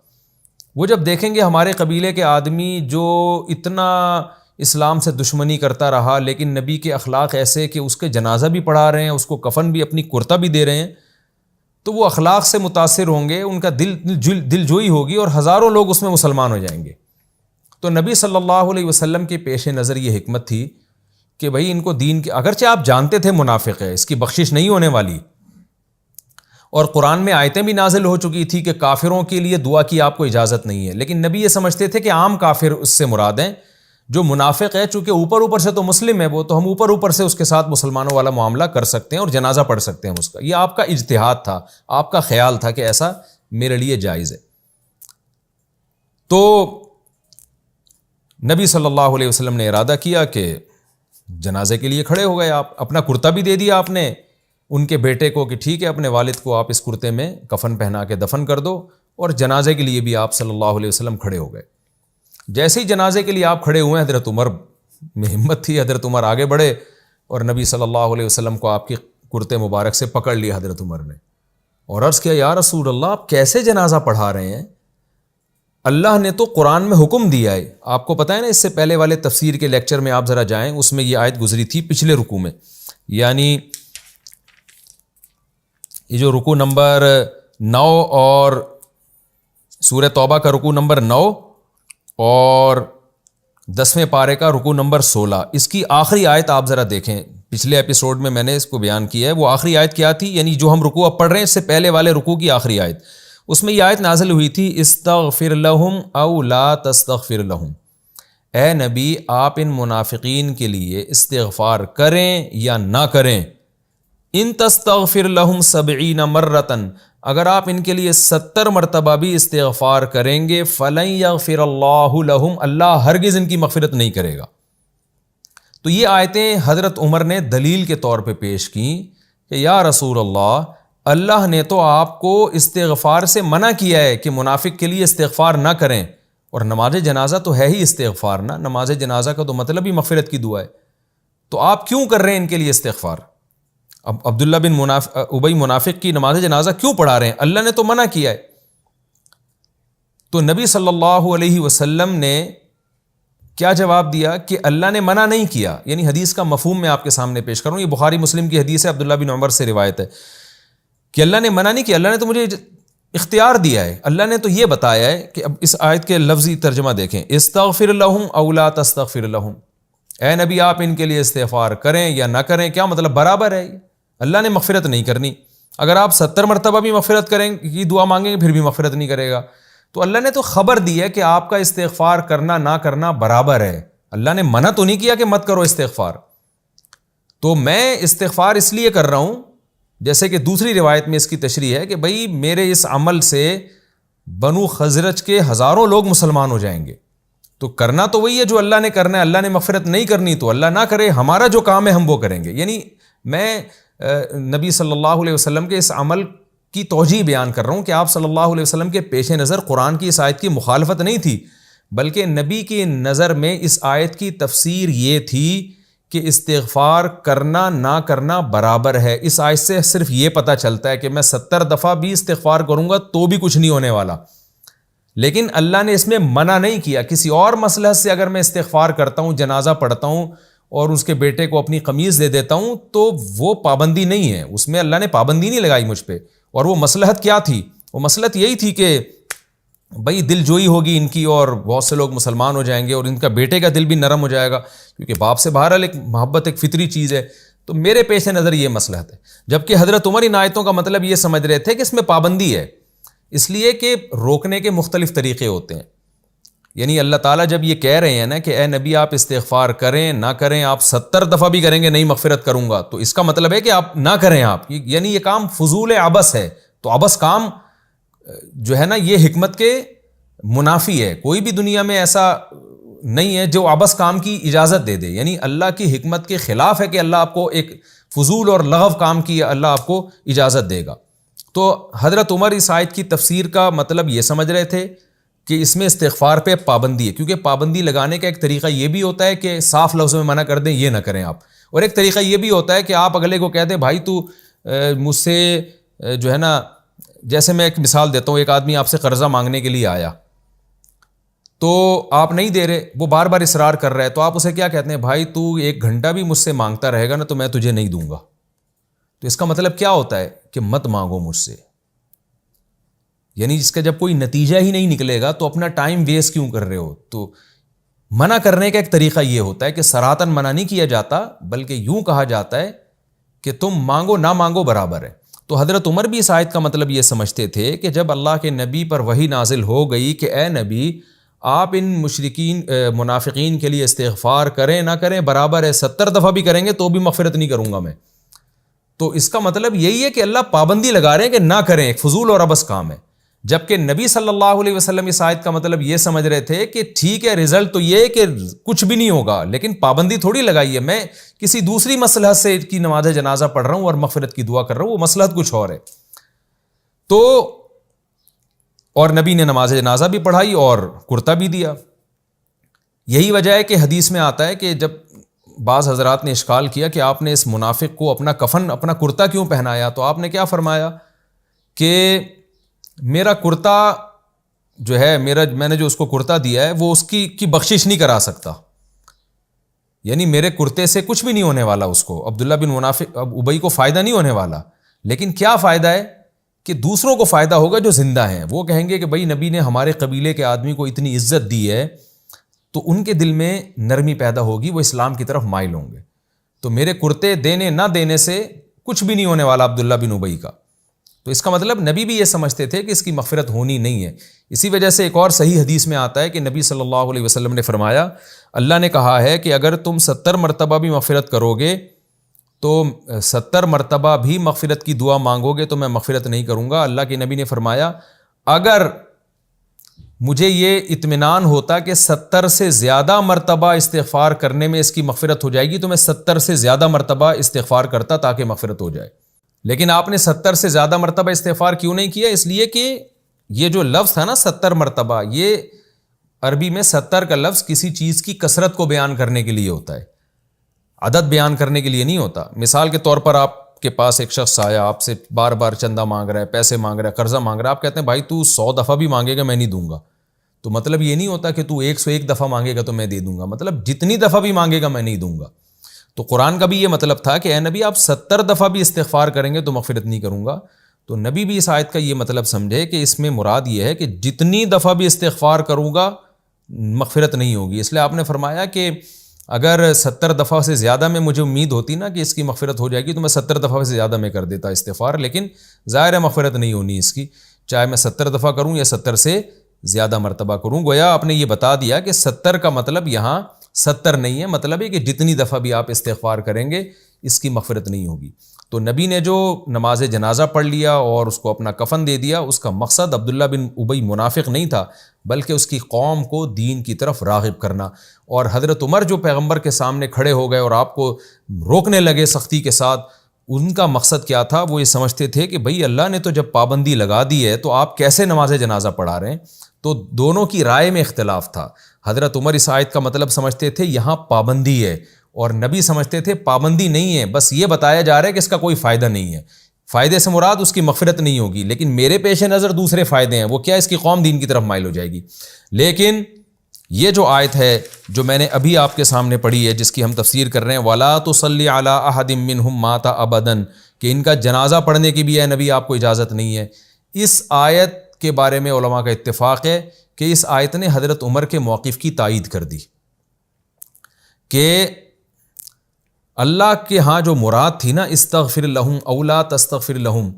وہ جب دیکھیں گے ہمارے قبیلے کے آدمی جو اتنا اسلام سے دشمنی کرتا رہا لیکن نبی کے اخلاق ایسے کہ اس کے جنازہ بھی پڑھا رہے ہیں، اس کو کفن بھی، اپنی کرتا بھی دے رہے ہیں، تو وہ اخلاق سے متاثر ہوں گے، ان کا دل جوئی ہوگی اور ہزاروں لوگ اس میں مسلمان ہو جائیں گے. تو نبی صلی اللہ علیہ وسلم کے پیش نظر یہ حکمت تھی کہ بھائی ان کو دین کے، اگرچہ آپ جانتے تھے منافق ہے، اس کی بخشش نہیں ہونے والی، اور قرآن میں آیتیں بھی نازل ہو چکی تھی کہ کافروں کے لیے دعا کی آپ کو اجازت نہیں ہے، لیکن نبی یہ سمجھتے تھے کہ عام کافر اس سے مراد ہیں. جو منافق ہے چونکہ اوپر سے تو مسلم ہے وہ، تو ہم اوپر سے اس کے ساتھ مسلمانوں والا معاملہ کر سکتے ہیں اور جنازہ پڑھ سکتے ہیں اس کا. یہ آپ کا اجتہاد تھا، آپ کا خیال تھا کہ ایسا میرے لیے جائز ہے. تو نبی صلی اللہ علیہ وسلم نے ارادہ کیا کہ جنازے کے لیے کھڑے ہو گئے. آپ اپنا کرتا بھی دے دیا آپ نے ان کے بیٹے کو کہ ٹھیک ہے اپنے والد کو آپ اس کرتے میں کفن پہنا کے دفن کر دو، اور جنازے کے لیے بھی آپ صلی اللہ علیہ وسلم کھڑے ہو گئے. جیسے ہی جنازے کے لیے آپ کھڑے ہوئے، حضرت عمر میں ہمت تھی، حضرت عمر آگے بڑھے اور نبی صلی اللہ علیہ وسلم کو آپ کی کرتے مبارک سے پکڑ لیا حضرت عمر نے، اور عرض کیا یا رسول اللہ آپ کیسے جنازہ پڑھا رہے ہیں؟ اللہ نے تو قرآن میں حکم دیا ہے. آپ کو پتہ ہے نا، اس سے پہلے والے تفسیر کے لیکچر میں آپ ذرا جائیں، اس میں یہ آیت گزری تھی پچھلے رکوع میں، یعنی یہ جو رکوع نمبر 9 اور سورہ توبہ کا رکوع نمبر 9 اور 10ویں پارے کا رکوع نمبر 16، اس کی آخری آیت آپ ذرا دیکھیں. پچھلے ایپیسوڈ میں نے اس کو بیان کیا ہے. وہ آخری آیت کیا تھی؟ یعنی جو ہم رکوع اب پڑھ رہے ہیں اس سے پہلے والے رکوع کی آخری آیت، اس میں یہ آیت نازل ہوئی تھی استغفر لہم او لا تستغفر لہم. اے نبی آپ ان منافقین کے لیے استغفار کریں یا نہ کریں. ان تستغفر لہم 70 مرتن، اگر آپ ان کے لیے 70 مرتبہ بھی استغفار کریں گے فلن یغفر اللہ لہم، اللہ ہرگز ان کی مغفرت نہیں کرے گا. تو یہ آیتیں حضرت عمر نے دلیل کے طور پہ پیش کی کہ یا رسول اللہ نے تو آپ کو استغفار سے منع کیا ہے کہ منافق کے لیے استغفار نہ کریں، اور نماز جنازہ تو ہے ہی استغفار نا، نماز جنازہ کا تو مطلب ہی مغفرت کی دعا ہے، تو آپ کیوں کر رہے ہیں ان کے لیے استغفار؟ اب عبداللہ بن ابی منافق کی نماز جنازہ کیوں پڑھا رہے ہیں؟ اللہ نے تو منع کیا ہے. تو نبی صلی اللہ علیہ وسلم نے کیا جواب دیا کہ اللہ نے منع نہیں کیا. یعنی حدیث کا مفہوم میں آپ کے سامنے پیش کروں، یہ بخاری مسلم کی حدیث ہے، عبداللہ بن عمر سے روایت ہے کہ اللہ نے منع نہیں کیا، اللہ نے تو مجھے اختیار دیا ہے. اللہ نے تو یہ بتایا ہے کہ اب اس آیت کے لفظی ترجمہ دیکھیں، استغفر لہم او لا تستغفر لہم، اے نبی آپ ان کے لیے استغفار کریں یا نہ کریں. کیا مطلب؟ برابر ہے. اللہ نے مغفرت نہیں کرنی. اگر آپ 70 مرتبہ بھی مغفرت کریں کی دعا مانگیں گے پھر بھی مغفرت نہیں کرے گا. تو اللہ نے تو خبر دی ہے کہ آپ کا استغفار کرنا نہ کرنا برابر ہے. اللہ نے منع تو نہیں کیا کہ مت کرو استغفار. تو میں استغفار اس لیے کر رہا ہوں، جیسے کہ دوسری روایت میں اس کی تشریح ہے کہ بھئی میرے اس عمل سے بنو خزرج کے ہزاروں لوگ مسلمان ہو جائیں گے. تو کرنا تو وہی ہے جو اللہ نے کرنا ہے. اللہ نے مغفرت نہیں کرنی تو اللہ نہ کرے، ہمارا جو کام ہے ہم وہ کریں گے. یعنی میں نبی صلی اللہ علیہ وسلم کے اس عمل کی توجیہ بیان کر رہا ہوں کہ آپ صلی اللہ علیہ وسلم کے پیش نظر قرآن کی اس آیت کی مخالفت نہیں تھی، بلکہ نبی کی نظر میں اس آیت کی تفسیر یہ تھی کہ استغفار کرنا نہ کرنا برابر ہے۔ اس آیت سے صرف یہ پتہ چلتا ہے کہ میں 70 دفعہ بھی استغفار کروں گا تو بھی کچھ نہیں ہونے والا، لیکن اللہ نے اس میں منع نہیں کیا۔ کسی اور مصلحت سے اگر میں استغفار کرتا ہوں، جنازہ پڑھتا ہوں اور اس کے بیٹے کو اپنی قمیض دے دیتا ہوں تو وہ پابندی نہیں ہے، اس میں اللہ نے پابندی نہیں لگائی مجھ پہ۔ اور وہ مصلحت کیا تھی؟ وہ مصلحت یہی تھی کہ بھئی دل جوئی ہوگی ان کی اور بہت سے لوگ مسلمان ہو جائیں گے اور ان کا بیٹے کا دل بھی نرم ہو جائے گا، کیونکہ باپ سے بہرحال ایک محبت ایک فطری چیز ہے۔ تو میرے پیش نظر یہ مصلحت ہے، جبکہ حضرت عمر ان آیتوں کا مطلب یہ سمجھ رہے تھے کہ اس میں پابندی ہے، اس لیے کہ روکنے کے مختلف طریقے ہوتے ہیں۔ یعنی اللہ تعالیٰ جب یہ کہہ رہے ہیں نا کہ اے نبی آپ استغفار کریں نہ کریں، آپ 70 دفعہ بھی کریں گے نہیں مغفرت کروں گا، تو اس کا مطلب ہے کہ آپ نہ کریں، آپ یعنی یہ کام فضول عبث ہے۔ تو عبث کام جو ہے نا یہ حکمت کے منافی ہے۔ کوئی بھی دنیا میں ایسا نہیں ہے جو عبث کام کی اجازت دے دے، یعنی اللہ کی حکمت کے خلاف ہے کہ اللہ آپ کو ایک فضول اور لغو کام کی اللہ آپ کو اجازت دے گا۔ تو حضرت عمر اس آیت کی تفسیر کا مطلب یہ سمجھ رہے تھے کہ اس میں استغفار پہ پابندی ہے، کیونکہ پابندی لگانے کا ایک طریقہ یہ بھی ہوتا ہے کہ صاف لفظوں میں منع کر دیں یہ نہ کریں آپ، اور ایک طریقہ یہ بھی ہوتا ہے کہ آپ اگلے کو کہہ دیں بھائی تو مجھ سے جو ہے نا، جیسے میں ایک مثال دیتا ہوں، ایک آدمی آپ سے قرضہ مانگنے کے لیے آیا تو آپ نہیں دے رہے، وہ بار بار اصرار کر رہا ہے، تو آپ اسے کیا کہتے ہیں؟ بھائی تو 1 گھنٹہ بھی مجھ سے مانگتا رہے گا نا تو میں تجھے نہیں دوں گا۔ تو اس کا مطلب کیا ہوتا ہے کہ مت مانگو مجھ سے، یعنی جس کا جب کوئی نتیجہ ہی نہیں نکلے گا تو اپنا ٹائم ویسٹ کیوں کر رہے ہو۔ تو منع کرنے کا ایک طریقہ یہ ہوتا ہے کہ سراحتاً منع نہیں کیا جاتا، بلکہ یوں کہا جاتا ہے کہ تم مانگو نہ مانگو برابر ہے۔ تو حضرت عمر بھی اس آیت کا مطلب یہ سمجھتے تھے کہ جب اللہ کے نبی پر وحی نازل ہو گئی کہ اے نبی آپ ان مشرکین منافقین کے لیے استغفار کریں نہ کریں برابر ہے، 70 دفعہ بھی کریں گے تو بھی مغفرت نہیں کروں گا میں، تو اس کا مطلب یہی ہے کہ اللہ پابندی لگا رہے ہیں کہ نہ کریں، ایک فضول اور عبث کام ہے۔ جبکہ نبی صلی اللہ علیہ وسلم اس آیت کا مطلب یہ سمجھ رہے تھے کہ ٹھیک ہے رزلٹ تو یہ ہے کہ کچھ بھی نہیں ہوگا، لیکن پابندی تھوڑی لگائی ہے، میں کسی دوسری مصلحت سے کی نماز جنازہ پڑھ رہا ہوں اور مغفرت کی دعا کر رہا ہوں، وہ مصلحت کچھ اور ہے۔ تو اور نبی نے نماز جنازہ بھی پڑھائی اور کرتا بھی دیا۔ یہی وجہ ہے کہ حدیث میں آتا ہے کہ جب بعض حضرات نے اشکال کیا کہ آپ نے اس منافق کو اپنا کفن اپنا کرتا کیوں پہنایا، تو آپ نے کیا فرمایا کہ میرا کرتا جو ہے میں نے جو اس کو کرتا دیا ہے وہ اس کی بخشش نہیں کرا سکتا، یعنی میرے کرتے سے کچھ بھی نہیں ہونے والا، اس کو عبداللہ بن منافق ابئی کو فائدہ نہیں ہونے والا، لیکن کیا فائدہ ہے کہ دوسروں کو فائدہ ہوگا جو زندہ ہیں، وہ کہیں گے کہ بھائی نبی نے ہمارے قبیلے کے آدمی کو اتنی عزت دی ہے، تو ان کے دل میں نرمی پیدا ہوگی، وہ اسلام کی طرف مائل ہوں گے۔ تو میرے کرتے دینے نہ دینے سے کچھ بھی نہیں ہونے والا عبداللہ بن ابئی کا۔ تو اس کا مطلب نبی بھی یہ سمجھتے تھے کہ اس کی مغفرت ہونی نہیں ہے۔ اسی وجہ سے ایک اور صحیح حدیث میں آتا ہے کہ نبی صلی اللہ علیہ وسلم نے فرمایا، اللہ نے کہا ہے کہ اگر تم 70 مرتبہ بھی مغفرت کرو گے تو 70 مرتبہ بھی مغفرت کی دعا مانگو گے تو میں مغفرت نہیں کروں گا۔ اللہ کے نبی نے فرمایا اگر مجھے یہ اطمینان ہوتا کہ 70 سے زیادہ مرتبہ استغفار کرنے میں اس کی مغفرت ہو جائے گی تو میں 70 سے زیادہ مرتبہ استغفار کرتا تاکہ مغفرت ہو جائے، لیکن آپ نے 70 سے زیادہ مرتبہ استغفار کیوں نہیں کیا؟ اس لیے کہ یہ جو لفظ تھا نا 70 مرتبہ، یہ عربی میں 70 کا لفظ کسی چیز کی کثرت کو بیان کرنے کے لیے ہوتا ہے، عدد بیان کرنے کے لیے نہیں ہوتا۔ مثال کے طور پر آپ کے پاس ایک شخص آیا، آپ سے بار بار چندہ مانگ رہا ہے، پیسے مانگ رہا ہے، قرضہ مانگ رہا ہے، آپ کہتے ہیں بھائی تو 100 دفعہ بھی مانگے گا میں نہیں دوں گا، تو مطلب یہ نہیں ہوتا کہ تو 101 دفعہ مانگے گا تو میں دے دوں گا، مطلب جتنی دفعہ بھی مانگے گا میں نہیں دوں گا۔ تو قرآن کا بھی یہ مطلب تھا کہ اے نبی آپ 70 دفعہ بھی استغفار کریں گے تو مغفرت نہیں کروں گا۔ تو نبی بھی اس آیت کا یہ مطلب سمجھے کہ اس میں مراد یہ ہے کہ جتنی دفعہ بھی استغفار کروں گا مغفرت نہیں ہوگی، اس لیے آپ نے فرمایا کہ اگر 70 دفعہ سے زیادہ میں مجھے امید ہوتی نا کہ اس کی مغفرت ہو جائے گی تو میں 70 دفعہ سے زیادہ میں کر دیتا استغفار، لیکن ظاہر ہے مغفرت نہیں ہونی اس کی، چاہے میں 70 دفعہ کروں یا 70 سے زیادہ مرتبہ کروں۔ گویا آپ نے یہ بتا دیا کہ 70 کا مطلب یہاں 70 نہیں ہے، مطلب ہے کہ جتنی دفعہ بھی آپ استغفار کریں گے اس کی مغفرت نہیں ہوگی۔ تو نبی نے جو نماز جنازہ پڑھ لیا اور اس کو اپنا کفن دے دیا، اس کا مقصد عبداللہ بن ابئی منافق نہیں تھا، بلکہ اس کی قوم کو دین کی طرف راغب کرنا۔ اور حضرت عمر جو پیغمبر کے سامنے کھڑے ہو گئے اور آپ کو روکنے لگے سختی کے ساتھ، ان کا مقصد کیا تھا؟ وہ یہ سمجھتے تھے کہ بھئی اللہ نے تو جب پابندی لگا دی ہے تو آپ کیسے نماز جنازہ پڑھا رہے ہیں؟ تو دونوں کی رائے میں اختلاف تھا۔ حضرت عمر اس آیت کا مطلب سمجھتے تھے یہاں پابندی ہے، اور نبی سمجھتے تھے پابندی نہیں ہے، بس یہ بتایا جا رہا ہے کہ اس کا کوئی فائدہ نہیں ہے، فائدے سے مراد اس کی مغفرت نہیں ہوگی، لیکن میرے پیش نظر دوسرے فائدے ہیں، وہ کیا؟ اس کی قوم دین کی طرف مائل ہو جائے گی۔ لیکن یہ جو آیت ہے جو میں نے ابھی آپ کے سامنے پڑھی ہے، جس کی ہم تفسیر کر رہے ہیں وَلَا تُصَلِّ عَلَىٰ أَحَدٍ مِّنْهُمْ مَاتَ أَبَدًا، کہ ان کا جنازہ پڑھنے کی بھی ہے نبی آپ کو اجازت نہیں ہے، اس آیت کے بارے میں علماء کا اتفاق ہے کہ اس آیت نے حضرت عمر کے موقف کی تائید کر دی کہ اللہ کے ہاں جو مراد تھی نا استغفر لہم او لا تستغفر لہم،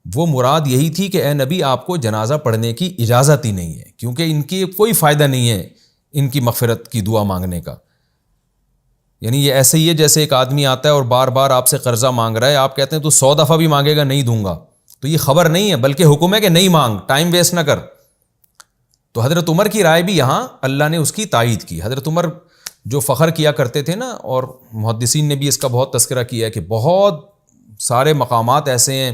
وہ مراد یہی تھی کہ اے نبی آپ کو جنازہ پڑھنے کی اجازت ہی نہیں ہے، کیونکہ ان کی کوئی فائدہ نہیں ہے ان کی مغفرت کی دعا مانگنے کا۔ یعنی یہ ایسے ہی ہے جیسے ایک آدمی آتا ہے اور بار بار آپ سے قرضہ مانگ رہا ہے، آپ کہتے ہیں تو 100 دفعہ بھی مانگے گا نہیں دوں گا، تو یہ خبر نہیں ہے بلکہ حکم ہے کہ نہیں مانگ، ٹائم ویسٹ نہ کر۔ تو حضرت عمر کی رائے بھی یہاں اللہ نے اس کی تائید کی۔ حضرت عمر جو فخر کیا کرتے تھے نا، اور محدثین نے بھی اس کا بہت تذکرہ کیا ہے کہ بہت سارے مقامات ایسے ہیں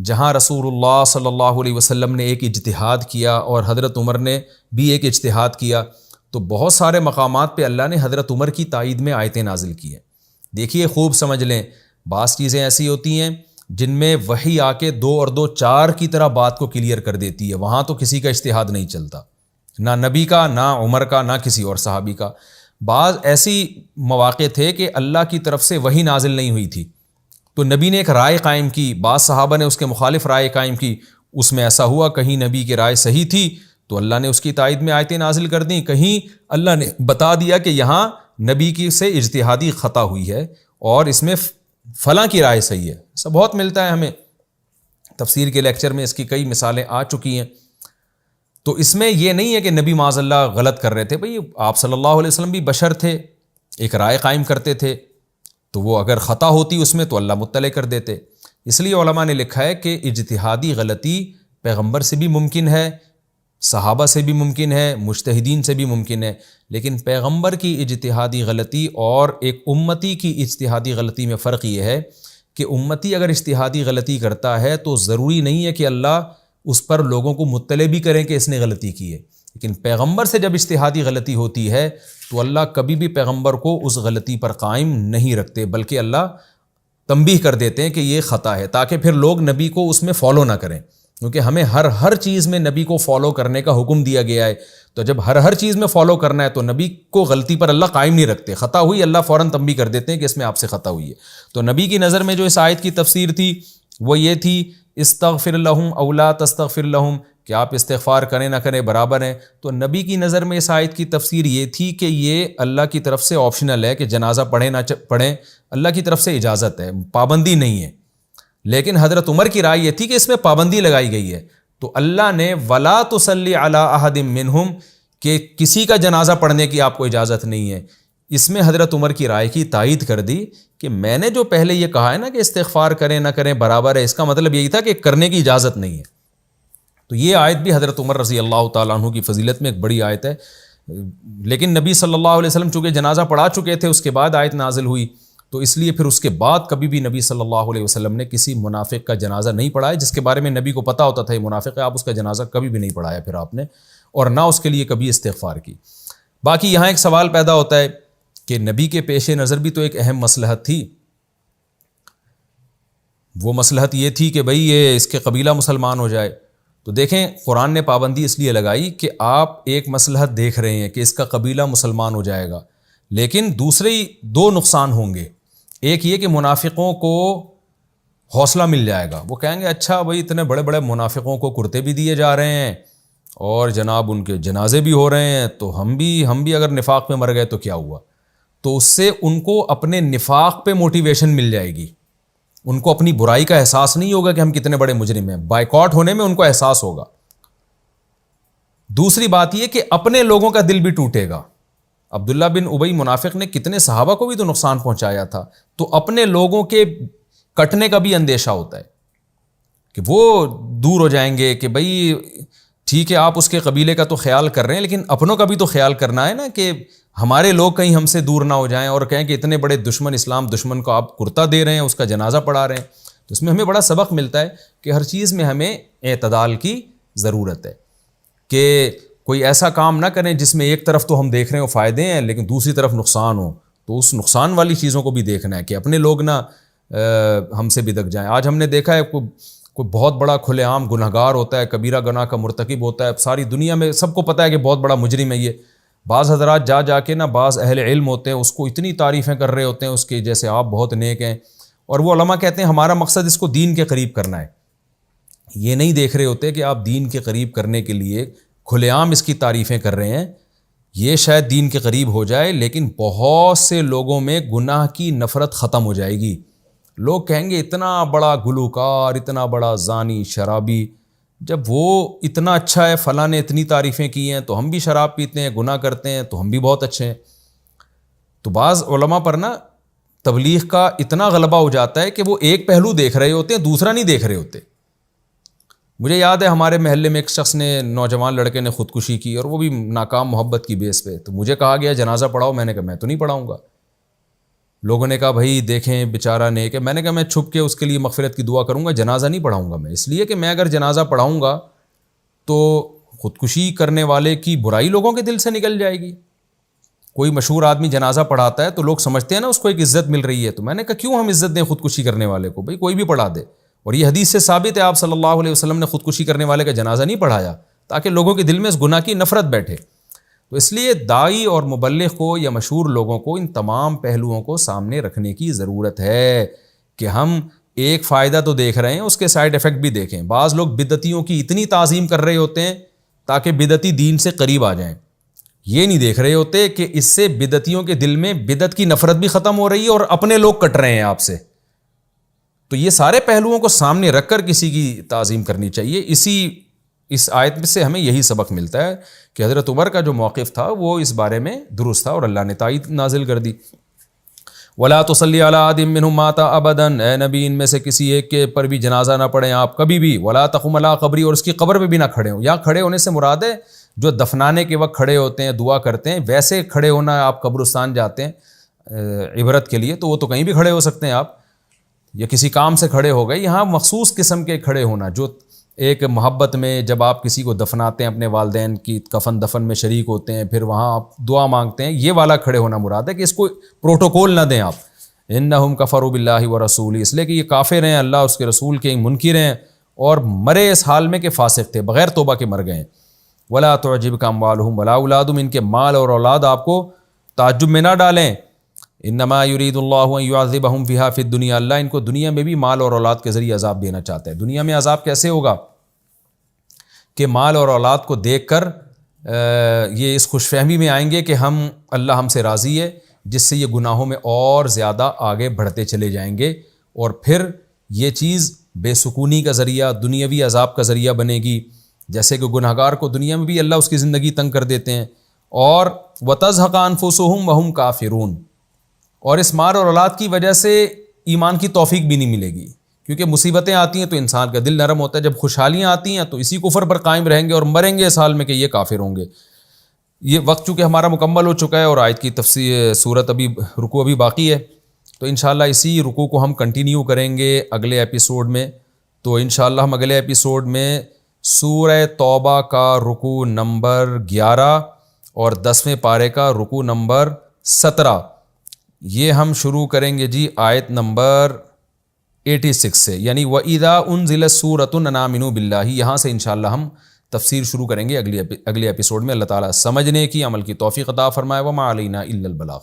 جہاں رسول اللہ صلی اللہ علیہ وسلم نے ایک اجتہاد کیا اور حضرت عمر نے بھی ایک اجتہاد کیا، تو بہت سارے مقامات پہ اللہ نے حضرت عمر کی تائید میں آیتیں نازل کی ہیں۔ دیکھیے خوب سمجھ لیں، بعض چیزیں ایسی ہوتی ہیں جن میں وحی آ کے 2 اور 2 4 کی طرح بات کو کلیئر کر دیتی ہے، وہاں تو کسی کا اجتہاد نہیں چلتا، نہ نبی کا، نہ عمر کا، نہ کسی اور صحابی کا۔ بعض ایسی مواقع تھے کہ اللہ کی طرف سے وحی نازل نہیں ہوئی تھی، تو نبی نے ایک رائے قائم کی، بعض صحابہ نے اس کے مخالف رائے قائم کی، اس میں ایسا ہوا کہیں نبی کی رائے صحیح تھی تو اللہ نے اس کی تائید میں آیتیں نازل کر دیں، کہیں اللہ نے بتا دیا کہ یہاں نبی کی سے اجتہادی خطا ہوئی ہے اور اس میں فلاں کی رائے صحیح ہے۔ ایسا بہت ملتا ہے ہمیں، تفسیر کے لیکچر میں اس کی کئی مثالیں آ چکی ہیں۔ تو اس میں یہ نہیں ہے کہ نبی معاذ اللہ غلط کر رہے تھے، بھئی آپ صلی اللہ علیہ وسلم بھی بشر تھے، ایک رائے قائم کرتے تھے، تو وہ اگر خطا ہوتی اس میں تو اللہ مطلع کر دیتے۔ اس لیے علماء نے لکھا ہے کہ اجتہادی غلطی پیغمبر سے بھی ممکن ہے، صحابہ سے بھی ممکن ہے، مجتہدین سے بھی ممکن ہے، لیکن پیغمبر کی اجتہادی غلطی اور ایک امتی کی اجتہادی غلطی میں فرق یہ ہے کہ امتی اگر اجتہادی غلطی کرتا ہے تو ضروری نہیں ہے کہ اللہ اس پر لوگوں کو مطلع بھی کریں کہ اس نے غلطی کی ہے، لیکن پیغمبر سے جب اجتہادی غلطی ہوتی ہے تو اللہ کبھی بھی پیغمبر کو اس غلطی پر قائم نہیں رکھتے، بلکہ اللہ تنبیہ کر دیتے ہیں کہ یہ خطا ہے، تاکہ پھر لوگ نبی کو اس میں فالو نہ کریں، کیونکہ ہمیں ہر چیز میں نبی کو فالو کرنے کا حکم دیا گیا ہے۔ تو جب ہر چیز میں فالو کرنا ہے تو نبی کو غلطی پر اللہ قائم نہیں رکھتے، خطا ہوئی اللہ فوراً تنبیہ کر دیتے ہیں کہ اس میں آپ سے خطا ہوئی ہے۔ تو نبی کی نظر میں جو اس آیت کی تفسیر تھی وہ یہ تھی استغفر لہم او لا تستغفر لہم، کہ آپ استغفار کریں نہ کریں برابر ہیں۔ تو نبی کی نظر میں اس آیت کی تفسیر یہ تھی کہ یہ اللہ کی طرف سے آپشنل ہے کہ جنازہ پڑھیں نہ پڑھیں، اللہ کی طرف سے اجازت ہے، پابندی نہیں ہے۔ لیکن حضرت عمر کی رائے یہ تھی کہ اس میں پابندی لگائی گئی ہے، تو اللہ نے وَلَا تُصَلِّ عَلَىٰ أَحَدٍ مِّنْهُمْ کہ کسی کا جنازہ پڑھنے کی آپ کو اجازت نہیں ہے، اس میں حضرت عمر کی رائے کی تائید کر دی کہ میں نے جو پہلے یہ کہا ہے نا کہ استغفار کریں نہ کریں برابر ہے، اس کا مطلب یہی تھا کہ کرنے کی اجازت نہیں ہے۔ تو یہ آیت بھی حضرت عمر رضی اللہ تعالیٰ عنہ کی فضیلت میں ایک بڑی آیت ہے، لیکن نبی صلی اللہ علیہ وسلم چونکہ جنازہ پڑھا چکے تھے، اس کے بعد آیت نازل ہوئی، تو اس لیے پھر اس کے بعد کبھی بھی نبی صلی اللہ علیہ وسلم نے کسی منافق کا جنازہ نہیں پڑھایا، جس کے بارے میں نبی کو پتہ ہوتا تھا یہ منافق ہے، آپ اس کا جنازہ کبھی بھی نہیں پڑھایا پھر آپ نے، اور نہ اس کے لیے کبھی استغفار کی۔ باقی یہاں ایک سوال پیدا ہوتا ہے کہ نبی کے پیش نظر بھی تو ایک اہم مصلحت تھی، وہ مصلحت یہ تھی کہ بھئی یہ اس کے قبیلہ مسلمان ہو جائے۔ تو دیکھیں قرآن نے پابندی اس لیے لگائی کہ آپ ایک مصلحت دیکھ رہے ہیں کہ اس کا قبیلہ مسلمان ہو جائے گا، لیکن دوسرے 2 نقصان ہوں گے۔ ایک یہ کہ منافقوں کو حوصلہ مل جائے گا، وہ کہیں گے اچھا بھئی اتنے بڑے بڑے منافقوں کو کرتے بھی دیے جا رہے ہیں اور جناب ان کے جنازے بھی ہو رہے ہیں، تو ہم بھی اگر نفاق پہ مر گئے تو کیا ہوا؟ تو اس سے ان کو اپنے نفاق پہ موٹیویشن مل جائے گی، ان کو اپنی برائی کا احساس نہیں ہوگا کہ ہم کتنے بڑے مجرم ہیں، بائیکاٹ ہونے میں ان کو احساس ہوگا۔ دوسری بات یہ کہ اپنے لوگوں کا دل بھی ٹوٹے گا۔ عبداللہ بن ابی منافق نے کتنے صحابہ کو بھی تو نقصان پہنچایا تھا، تو اپنے لوگوں کے کٹنے کا بھی اندیشہ ہوتا ہے کہ وہ دور ہو جائیں گے، کہ بھئی ٹھیک ہے آپ اس کے قبیلے کا تو خیال کر رہے ہیں لیکن اپنوں کا بھی تو خیال کرنا ہے نا، کہ ہمارے لوگ کہیں ہم سے دور نہ ہو جائیں اور کہیں کہ اتنے بڑے دشمن، اسلام دشمن کو آپ کرتا دے رہے ہیں، اس کا جنازہ پڑھا رہے ہیں. تو اس میں ہمیں بڑا سبق ملتا ہے کہ ہر چیز میں ہمیں اعتدال کی ضرورت ہے، کہ کوئی ایسا کام نہ کریں جس میں ایک طرف تو ہم دیکھ رہے ہوں فائدے ہیں لیکن دوسری طرف نقصان ہو. تو اس نقصان والی چیزوں کو بھی دیکھنا ہے کہ اپنے لوگ نہ ہم سے بدک جائیں. آج ہم نے دیکھا ہے کوئی بہت بڑا کھلے عام گنہگار ہوتا ہے، کبیرہ گناہ کا مرتکب ہوتا ہے، ساری دنیا میں سب کو پتہ ہے کہ بہت بڑا مجرم ہے یہ. بعض حضرات جا کے نا بعض اہل علم ہوتے ہیں اس کو اتنی تعریفیں کر رہے ہوتے ہیں اس کی، جیسے آپ بہت نیک ہیں، اور وہ علماء کہتے ہیں ہمارا مقصد اس کو دین کے قریب کرنا ہے. یہ نہیں دیکھ رہے ہوتے کہ آپ دین کے قریب کرنے کے لیے کھلے عام اس کی تعریفیں کر رہے ہیں. یہ شاید دین کے قریب ہو جائے لیکن بہت سے لوگوں میں گناہ کی نفرت ختم ہو جائے گی. لوگ کہیں گے اتنا بڑا گلوکار، اتنا بڑا زانی، شرابی، جب وہ اتنا اچھا ہے، فلاں نے اتنی تعریفیں کی ہیں تو ہم بھی شراب پیتے ہیں، گناہ کرتے ہیں تو ہم بھی بہت اچھے ہیں. تو بعض علماء پر نا تبلیغ کا اتنا غلبہ ہو جاتا ہے کہ وہ ایک پہلو دیکھ رہے ہوتے ہیں، دوسرا نہیں دیکھ رہے ہوتے. مجھے یاد ہے ہمارے محلے میں ایک شخص نے، نوجوان لڑکے نے خودکشی کی، اور وہ بھی ناکام محبت کی بیس پہ. تو مجھے کہا گیا جنازہ پڑھاؤ. میں نے کہا میں تو نہیں پڑھاؤں گا. لوگوں نے کہا بھائی دیکھیں بیچارہ نیک ہے. میں نے کہا میں چھپ کے اس کے لیے مغفرت کی دعا کروں گا، جنازہ نہیں پڑھاؤں گا میں. اس لیے کہ میں اگر جنازہ پڑھاؤں گا تو خودکشی کرنے والے کی برائی لوگوں کے دل سے نکل جائے گی. کوئی مشہور آدمی جنازہ پڑھاتا ہے تو لوگ سمجھتے ہیں نا اس کو ایک عزت مل رہی ہے. تو میں نے کہا کیوں ہم عزت دیں خودکشی کرنے والے کو؟ بھائی کوئی بھی پڑھا دے. اور یہ حدیث سے ثابت ہے، آپ صلی اللہ علیہ وسلم نے خودکشی کرنے والے کا جنازہ نہیں پڑھایا تاکہ لوگوں کے دل میں اس گناہ کی نفرت بیٹھے. تو اس لیے داعی اور مبلغ کو یا مشہور لوگوں کو ان تمام پہلوؤں کو سامنے رکھنے کی ضرورت ہے کہ ہم ایک فائدہ تو دیکھ رہے ہیں، اس کے سائیڈ ایفیکٹ بھی دیکھیں. بعض لوگ بدعتیوں کی اتنی تعظیم کر رہے ہوتے ہیں تاکہ بدعتی دین سے قریب آ جائیں. یہ نہیں دیکھ رہے ہوتے کہ اس سے بدعتیوں کے دل میں بدعت کی نفرت بھی ختم ہو رہی ہے اور اپنے لوگ کٹ رہے ہیں آپ سے. تو یہ سارے پہلوؤں کو سامنے رکھ کر کسی کی تعظیم کرنی چاہیے. اس آیت میں سے ہمیں یہی سبق ملتا ہے کہ حضرت عمر کا جو موقف تھا وہ اس بارے میں درست تھا اور اللہ نے تائید نازل کر دی. وَلَا تُصَلِّ عَلَىٰ أَحَدٍ مِّنْهُمْ مَاتَ أَبَدًا، اے نبی ان میں سے کسی ایک کے پر بھی جنازہ نہ پڑھیں آپ کبھی بھی. وَلَا تَقُمْ عَلَىٰ قَبْرِهِ، اور اس کی قبر پہ بھی نہ کھڑے ہوں. یہاں کھڑے ہونے سے مراد ہے جو دفنانے کے وقت کھڑے ہوتے ہیں دعا کرتے ہیں، ویسے کھڑے ہونا آپ قبرستان جاتے ہیں عبرت کے لیے تو وہ تو کہیں بھی کھڑے ہو سکتے ہیں آپ، یا کسی کام سے کھڑے ہو گئے. یہاں مخصوص قسم کے کھڑے ہونا جو ایک محبت میں جب آپ کسی کو دفناتے ہیں اپنے والدین کی کفن دفن میں شریک ہوتے ہیں پھر وہاں آپ دعا مانگتے ہیں، یہ والا کھڑے ہونا مراد ہے کہ اس کو پروٹوکول نہ دیں آپ. انہم کفروا باللہ ورسولہ، اس لیے کہ یہ کافر ہیں، اللہ اس کے رسول کے منکر ہیں اور مرے اس حال میں کہ فاسق تھے، بغیر توبہ کے مر گئے ہیں. ولا تعجبک اموالہم ولا اولادہم، ان کے مال اور اولاد آپ کو تعجب میں نہ ڈالیں. انما یرید اللہ ان یعذبہم فیہا فی الدنیا، اللہ ان کو دنیا میں بھی مال اور اولاد کے ذریعے عذاب دینا چاہتا ہے. دنیا میں عذاب کیسے ہوگا کہ مال اور اولاد کو دیکھ کر یہ اس خوش فہمی میں آئیں گے کہ اللہ ہم سے راضی ہے، جس سے یہ گناہوں میں اور زیادہ آگے بڑھتے چلے جائیں گے اور پھر یہ چیز بے سکونی کا ذریعہ، دنیاوی عذاب کا ذریعہ بنے گی. جیسے کہ گنہگار کو دنیا میں بھی اللہ اس کی زندگی تنگ کر دیتے ہیں. اور وَتَزْهَقَ أَنفُسُهُمْ وَهُمْ كَافِرُونَ، اور اس مال اور اولاد کی وجہ سے ایمان کی توفیق بھی نہیں ملے گی، کیونکہ مصیبتیں آتی ہیں تو انسان کا دل نرم ہوتا ہے. جب خوشحالیاں آتی ہیں تو اسی کفر پر قائم رہیں گے اور مریں گے اس حال میں کہ یہ کافر ہوں گے. یہ وقت چونکہ ہمارا مکمل ہو چکا ہے اور آیت کی تفسیر صورت رکوع ابھی باقی ہے، تو انشاءاللہ اسی رکوع کو ہم کنٹینیو کریں گے اگلے ایپیسوڈ میں. تو انشاءاللہ ہم اگلے ایپیسوڈ میں سورہ توبہ کا رکوع نمبر 11 اور 10ویں پارے کا رکوع نمبر 17 یہ ہم شروع کریں گے جی آیت نمبر 86 سے، یعنی وَإِذَا أُنزِلَتْ سُورَةٌ أَنْ آمِنُوا بِاللَّهِ. یہاں سے انشاءاللہ ہم تفسیر شروع کریں گے اگلے ایپیسوڈ میں. اللہ تعالیٰ سمجھنے کی، عمل کی توفیق عطا فرمائے. وَمَا عَلَيْنَا إِلَّا الْبَلَاغُ.